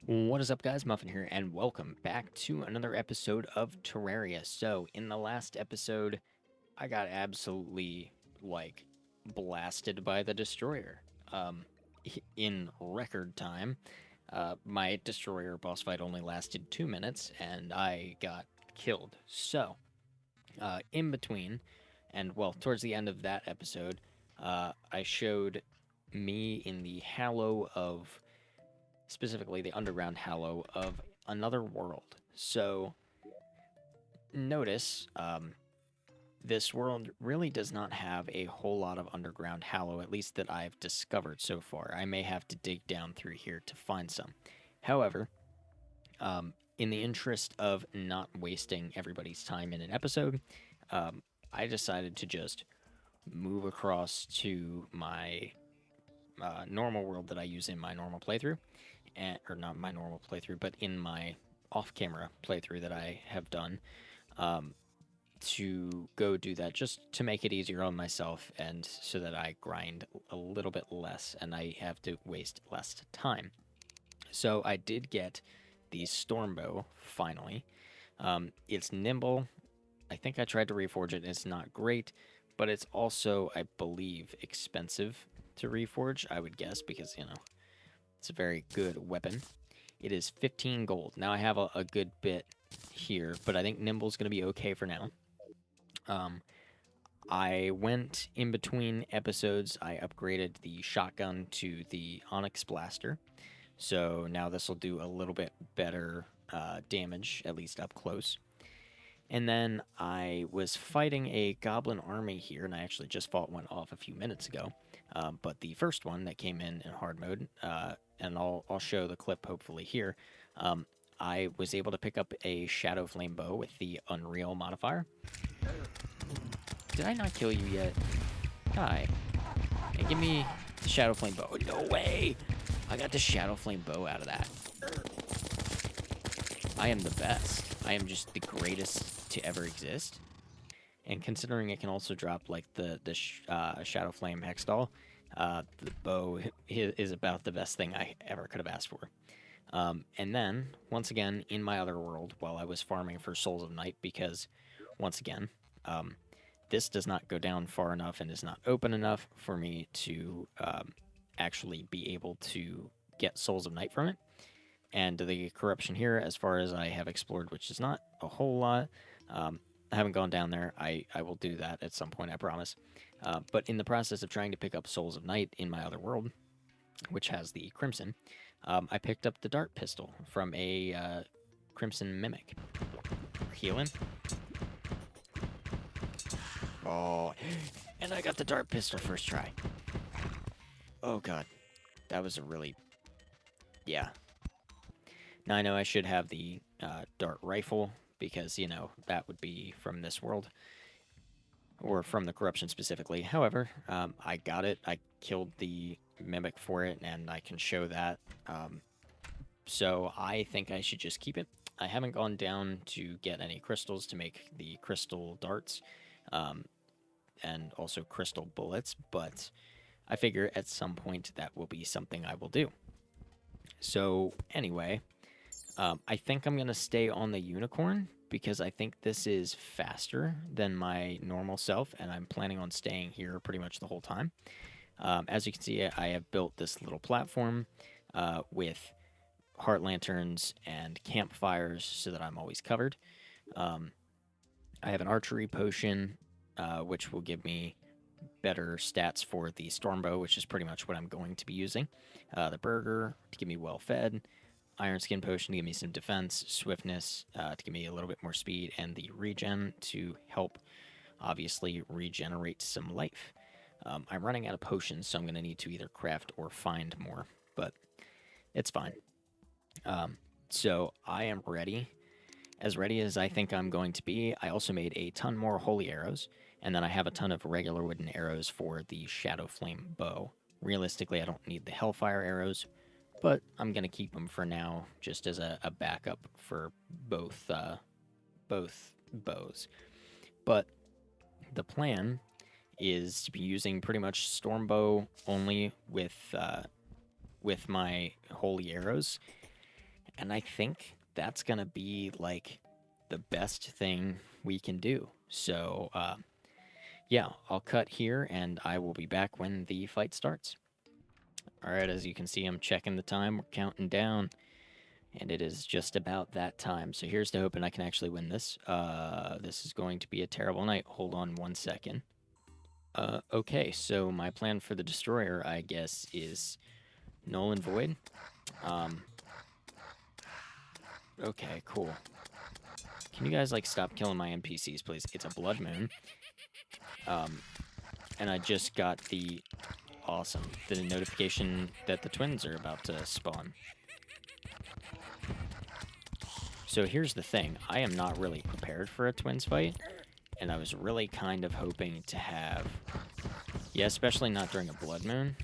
What is up, guys? Muffin here, and welcome back to another episode of Terraria. So, in the last episode, I got absolutely, like, blasted by the destroyer. In record time, my destroyer boss fight only lasted 2 minutes, and I got killed. So, in between, and well, towards the end of that episode, I showed me in the hallow of specifically the underground hallow of another world. So notice this world really does not have a whole lot of underground hallow, at least that I've discovered so far. I may have to dig down through here to find some. However, in the interest of not wasting everybody's time in an episode, I decided to just move across to my normal world that I use in my normal playthrough, or not my normal playthrough, but in my off-camera playthrough that I have done, to go do that just to make it easier on myself and so that I grind a little bit less and I have to waste less time. So I did get the Stormbow finally. It's nimble. I think I tried to reforge it. It's not great, but it's also, I believe, expensive to reforge, I would guess, because, it's a very good weapon. It is 15 gold. Now I have a good bit here, but I think Nimble's going to be okay for now. Um, I went in between episodes. I upgraded the shotgun to the Onyx Blaster. So now this will do a little bit better damage, at least up close. And then I was fighting a goblin army here, and I actually just fought one off a few minutes ago. But the first one that came in hard mode, and I'll show the clip hopefully here, I was able to pick up a Shadow Flame bow with the Unreal modifier. Did I not kill you yet? Hi. Hey, give me the Shadow Flame bow. No way! I got the Shadow Flame bow out of that. I am the best. I am just the greatest to ever exist. And considering it can also drop like the Shadow Flame Hextall, the bow is about the best thing I ever could have asked for. And then, once again, in my other world, while I was farming for Souls of Night, because, once again, this does not go down far enough and is not open enough for me to actually be able to get Souls of Night from it. And the corruption here, as far as I have explored, which is not a whole lot, I haven't gone down there. I will do that at some point, I promise. But in the process of trying to pick up Souls of Night in my other world, which has the Crimson, I picked up the Dart Pistol from a Crimson Mimic. Healing. Oh, and I got the Dart Pistol first try. Oh god, that was a really... yeah. Now I know I should have the Dart Rifle, because, that would be from this world. Or from the corruption specifically. However, I got it. I killed the mimic for it, and I can show that. So I think I should just keep it. I haven't gone down to get any crystals to make the crystal darts, and also crystal bullets, but I figure at some point that will be something I will do. So anyway, I think I'm going to stay on the unicorn because I think this is faster than my normal self, and I'm planning on staying here pretty much the whole time. As you can see, I have built this little platform with heart lanterns and campfires so that I'm always covered. I have an archery potion, which will give me better stats for the Stormbow, which is pretty much what I'm going to be using. The burger to keep me well fed. Iron Skin Potion to give me some defense, swiftness to give me a little bit more speed, and the regen to help, obviously, regenerate some life. I'm running out of potions, so I'm going to need to either craft or find more, but it's fine. So I am ready as I think I'm going to be. I also made a ton more holy arrows, and then I have a ton of regular wooden arrows for the Shadow Flame bow. Realistically, I don't need the Hellfire arrows, but I'm going to keep them for now just as a backup for both bows. But the plan is to be using pretty much Stormbow only with my holy arrows, And I think that's gonna be like the best thing we can do. So, yeah, I'll cut here and I will be back when the fight starts. All right, as you can see, I'm checking the time. We're counting down, and it is just about that time. So here's to hoping I can actually win this. This is going to be a terrible night. Hold on 1 second. Okay, so my plan for the destroyer, I guess, is null and void. Okay, cool. Can you guys, like, stop killing my NPCs, please? It's a blood moon. And I just got the... Awesome. The notification that the twins are about to spawn. So here's the thing. I am not really prepared for a twins fight. And I was really kind of hoping to have... Yeah, especially not during a blood moon.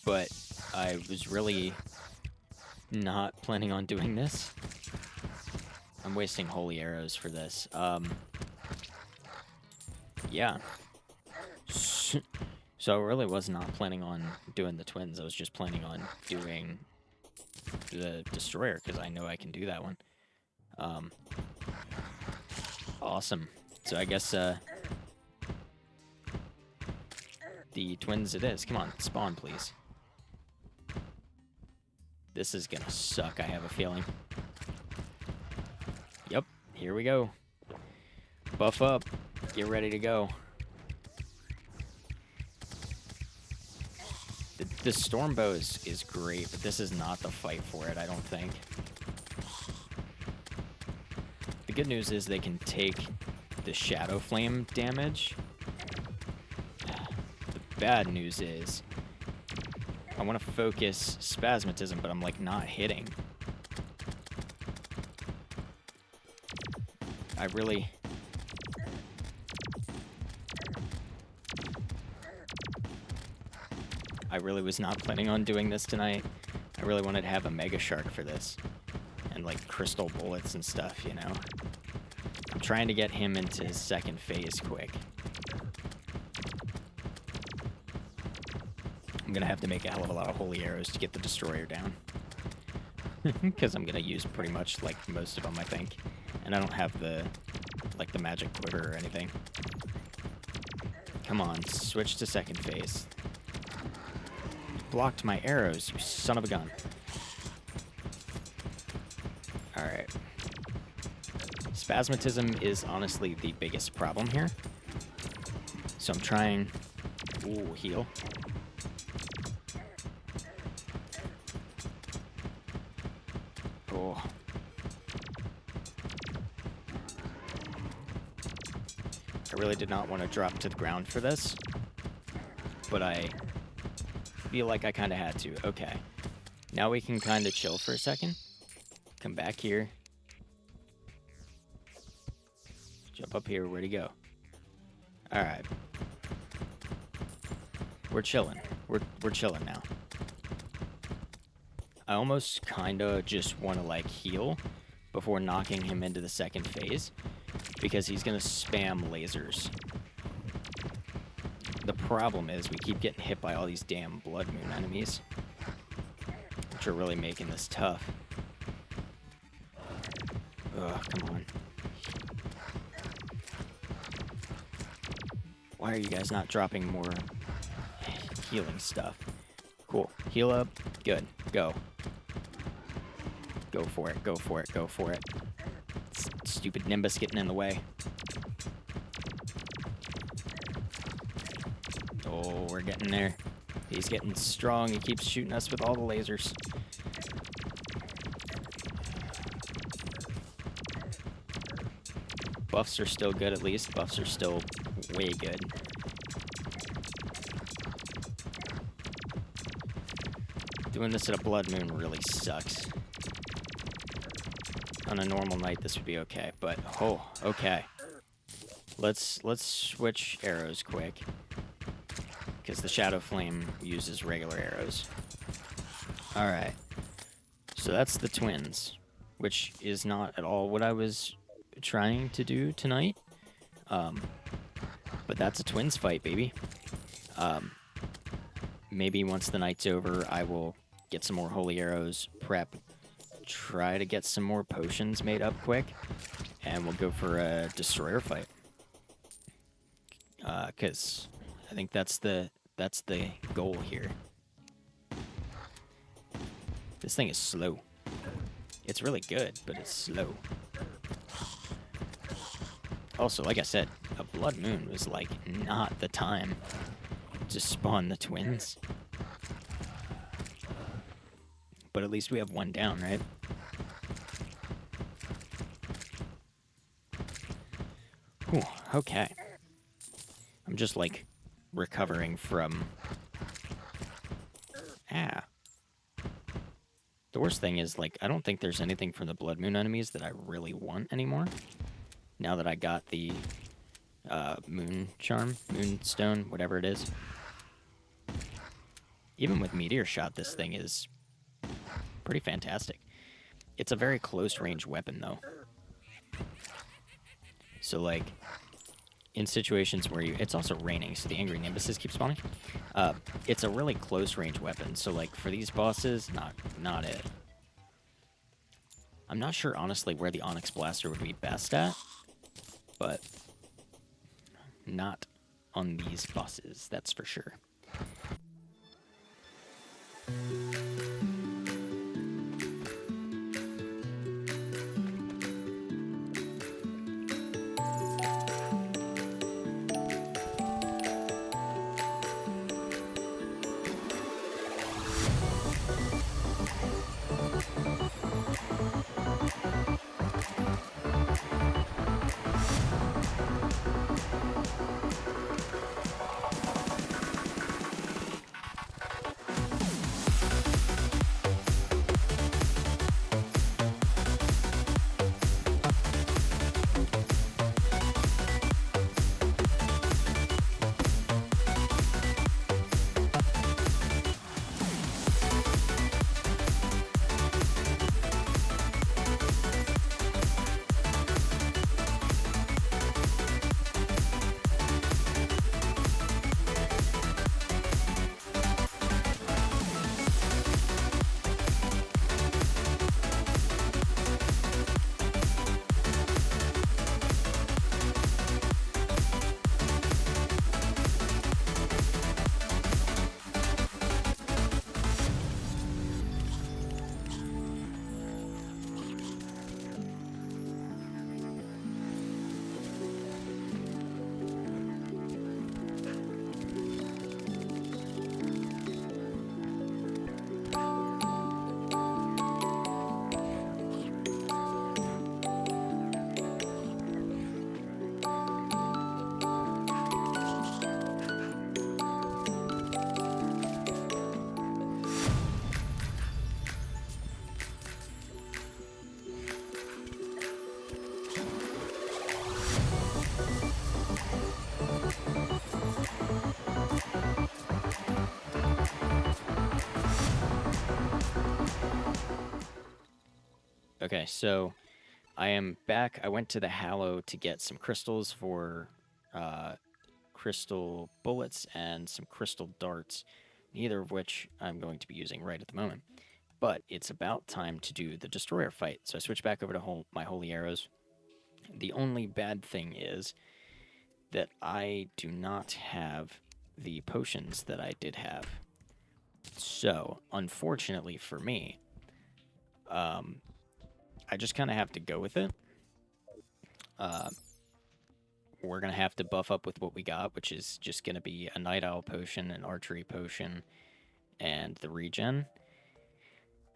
But I was really not planning on doing this. I'm wasting holy arrows for this. Yeah. So I really was not planning on doing the twins. I was just planning on doing the destroyer, because I know I can do that one. Awesome. So I guess, the twins it is. Come on, spawn, please. This is gonna suck, I have a feeling. Yep, here we go. Buff up. Get ready to go. The storm bow is great, but this is not the fight for it, I don't think. The good news is they can take the shadow flame damage. The bad news is I want to focus spasmatism, but I'm like not hitting. I really was not planning on doing this tonight. I really wanted to have a Mega Shark for this. And like crystal bullets and stuff, you know. I'm trying to get him into his second phase quick. I'm gonna have to make a hell of a lot of holy arrows to get the destroyer down. Because I'm gonna use pretty much like most of them, I think. And I don't have the like the magic quiver or anything. Come on, switch to second phase. Blocked my arrows, you son of a gun. Alright. Spasmatism is honestly the biggest problem here. So I'm trying... Ooh, heal. Oh. I really did not want to drop to the ground for this. But I feel like I kind of had to. Okay. Now we can kind of chill for a second. Come back here. Jump up here. Where'd he go? Alright. We're chilling. We're chilling now. I almost kind of just want to, like, heal before knocking him into the second phase. Because he's going to spam lasers. The problem is we keep getting hit by all these damn blood moon enemies. Which are really making this tough. Ugh, come on. Why are you guys not dropping more healing stuff? Cool. Heal up. Good. Go. Go for it. Go for it. Go for it. Stupid Nimbus getting in the way. Oh, we're getting there. He's getting strong. He keeps shooting us with all the lasers. Buffs are still good, at least. Buffs are still way good. Doing this at a blood moon really sucks. On a normal night, this would be okay, but oh, okay. Let's switch arrows quick, because the Shadow Flame uses regular arrows. All right, so that's the twins, which is not at all what I was trying to do tonight. But that's a twins fight, baby. maybe once the night's over, I will get some more holy arrows, prep, try to get some more potions made up quick, and we'll go for a destroyer fight. Because I think that's the goal here. This thing is slow. It's really good, but it's slow. Also, like I said, a blood moon was like not the time to spawn the twins. But at least we have one down, right? Whew, okay. I'm just like recovering from... Ah. The worst thing is, like, I don't think there's anything from the blood moon enemies that I really want anymore. Now that I got the moon charm, moonstone, whatever it is. Even with meteor shot, this thing is pretty fantastic. It's a very close range weapon, though. So, like, in situations where you... It's also raining, so the angry nimbuses keep spawning. It's a really close range weapon, so, like, for these bosses, not it. I'm not sure, honestly, where the Onyx Blaster would be best at, but not on these bosses, that's for sure. Okay, so I am back. I went to the Hallow to get some crystals for crystal bullets and some crystal darts, neither of which I'm going to be using right at the moment. But it's about time to do the destroyer fight, so I switch back over to my holy arrows. The only bad thing is that I do not have the potions that I did have. So, unfortunately for me, I just kind of have to go with it. We're going to have to buff up with what we got, which is just going to be a Night Owl potion, an Archery potion, and the regen.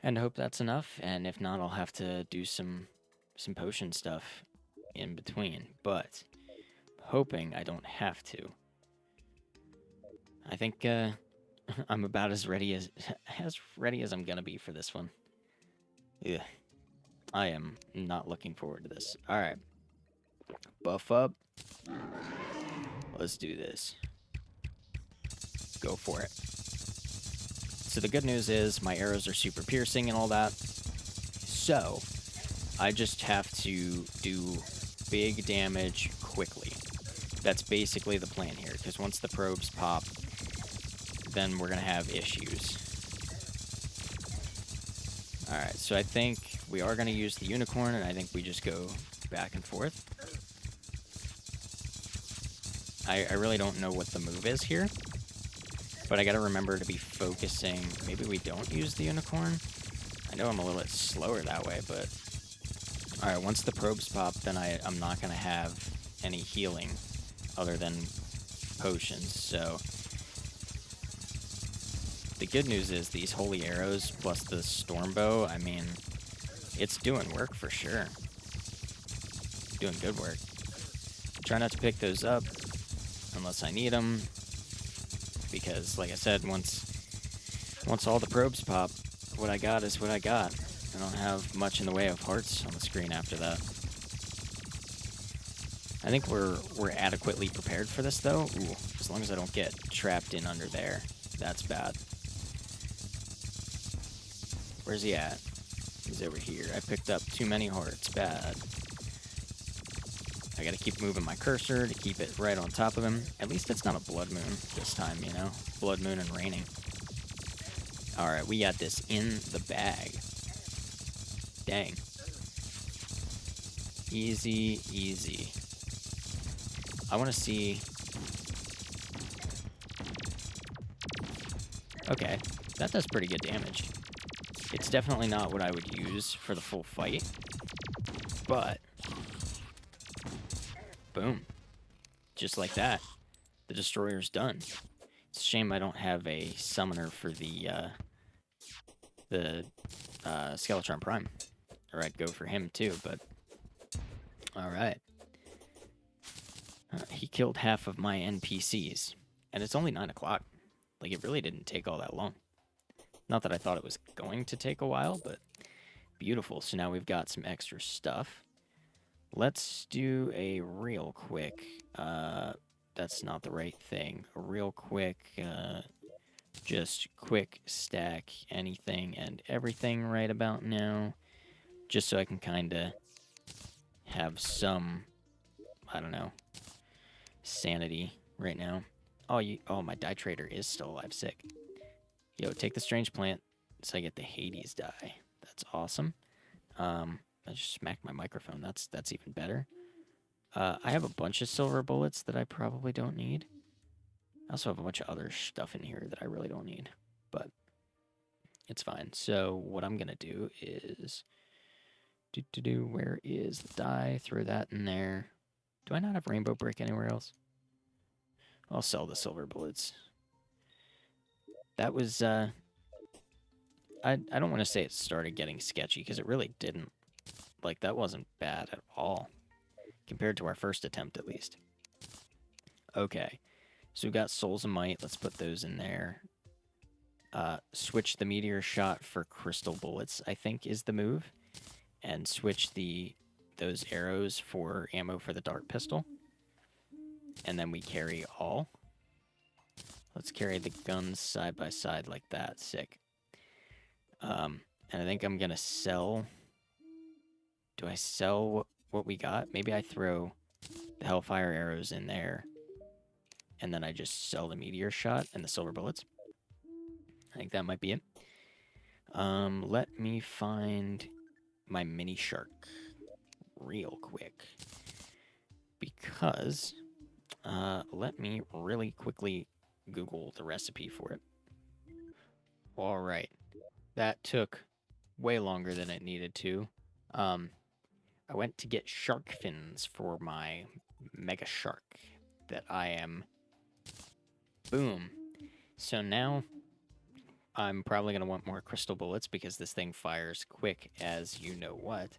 And I hope that's enough, and if not, I'll have to do some potion stuff in between. But hoping I don't have to. I think I'm about as ready as I'm going to be for this one. Yeah. I am not looking forward to this. Alright. Buff up. Let's do this. Go for it. So the good news is my arrows are super piercing and all that. So I just have to do big damage quickly. That's basically the plan here, because once the probes pop, then we're going to have issues. Alright, so I think we are going to use the unicorn, and I think we just go back and forth. I really don't know what the move is here, but I got to remember to be focusing. Maybe we don't use the unicorn. I know I'm a little bit slower that way, but... Alright, once the probes pop, then I'm not going to have any healing other than potions, so... The good news is these holy arrows plus the storm bow, I mean, it's doing work for sure. Doing good work. Try not to pick those up unless I need them, because, like I said, once all the probes pop, what I got is what I got. I don't have much in the way of hearts on the screen after that. I think we're adequately prepared for this, though. Ooh, as long as I don't get trapped in under there. That's bad. Where's he at? He's over here. I picked up too many hearts. Bad. I gotta keep moving my cursor to keep it right on top of him. At least it's not a blood moon this time, you know? Blood moon and raining. Alright, we got this in the bag. Dang. Easy, easy. I want to see... Okay, that does pretty good damage. It's definitely not what I would use for the full fight, but... Boom. Just like that. The destroyer's done. It's a shame I don't have a summoner for the Skeletron Prime. Or I'd go for him too, but... Alright. He killed half of my NPCs. And it's only 9 o'clock. Like, it really didn't take all that long. Not that I thought it was going to take a while, but... Beautiful. So now we've got some extra stuff. Let's do a real quick... that's not the right thing. A real quick... just quick stack anything and everything right about now. Just so I can kind of have some... I don't know... sanity right now. Oh, my die trader is still alive. Sick. Yo, take the strange plant so I get the Hades die. That's awesome. I just smacked my microphone. That's even better. I have a bunch of silver bullets that I probably don't need. I also have a bunch of other stuff in here that I really don't need, but it's fine. So what I'm gonna do is where is the die? Throw that in there. Do I not have rainbow brick anywhere else? I'll sell the silver bullets. That was, I don't want to say it started getting sketchy, because it really didn't. Like, that wasn't bad at all. Compared to our first attempt, at least. Okay. So we've got Souls of Might. Let's put those in there. Switch the meteor shot for crystal bullets, I think, is the move. And switch those arrows for ammo for the dart pistol. And then we carry all. Let's carry the guns side by side like that. Sick. And I think I'm going to sell... Do I sell what we got? Maybe I throw the Hellfire arrows in there. And then I just sell the meteor shot and the silver bullets. I think that might be it. Let me find my mini shark real quick. Because... let me really quickly Google the recipe for it. Alright. That took way longer than it needed to. I went to get shark fins for my mega shark that I am... Boom. So now I'm probably going to want more crystal bullets because this thing fires quick as you know what.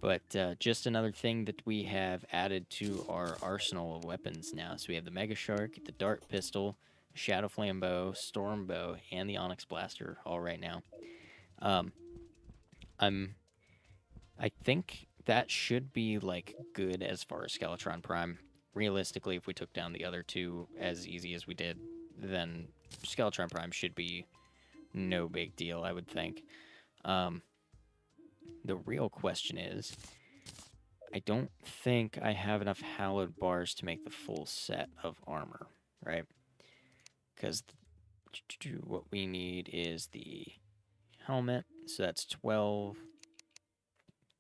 But just another thing that we have added to our arsenal of weapons now. So we have the Mega Shark, the Dart Pistol, Shadow Flame Bow, Storm Bow, and the Onyx Blaster all right now. I think that should be, like, good as far as Skeletron Prime. Realistically, if we took down the other two as easy as we did, then Skeletron Prime should be no big deal, I would think. The real question is, I don't think I have enough hallowed bars to make the full set of armor, right? Because What we need is the helmet. So that's 12.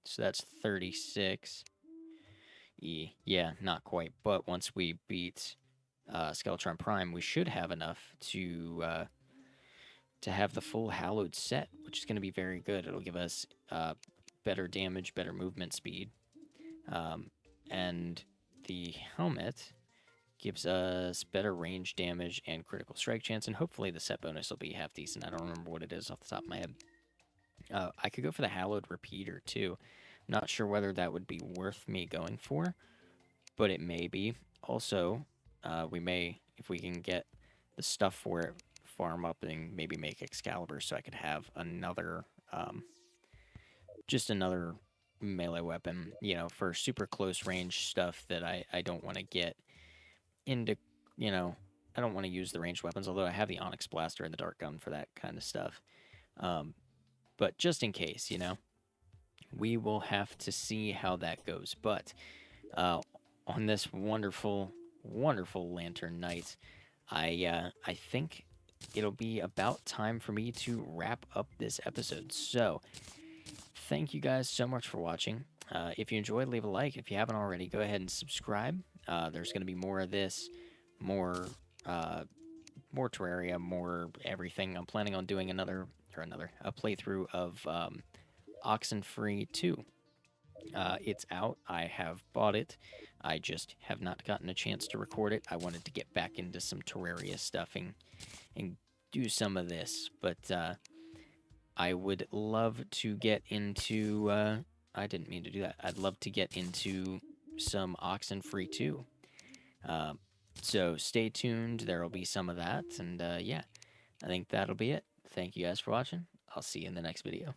So that's 36. Yeah, not quite. But once we beat Skeletron Prime, we should have enough to have the full Hallowed set, which is going to be very good. It'll give us better damage, better movement speed, um, and the helmet gives us better range damage and critical strike chance, and hopefully the set bonus will be half decent. I don't remember what it is off the top of my head. I could go for the Hallowed Repeater too. Not sure whether that would be worth me going for, but it may be. Also, we may, if we can get the stuff for it, farm up and maybe make Excalibur so I could have another, just another melee weapon, for super close range stuff that I don't want to get into, you know, I don't want to use the ranged weapons, although I have the Onyx Blaster and the Dark Gun for that kind of stuff. Um, but just in case, we will have to see how that goes. But on this wonderful, wonderful lantern night, I think it'll be about time for me to wrap up this episode. So, thank you guys so much for watching. If you enjoyed, leave a like. If you haven't already, go ahead and subscribe. There's going to be more of this, more, more Terraria, more everything. I'm planning on doing a playthrough of Oxenfree 2. It's out. I have bought it. I just have not gotten a chance to record it. I wanted to get back into some Terraria stuffing and do some of this, but I would love to get into. I didn't mean to do that. I'd love to get into some Oxenfree 2. Uh, so stay tuned. There will be some of that, and yeah, I think that'll be it. Thank you guys for watching. I'll see you in the next video.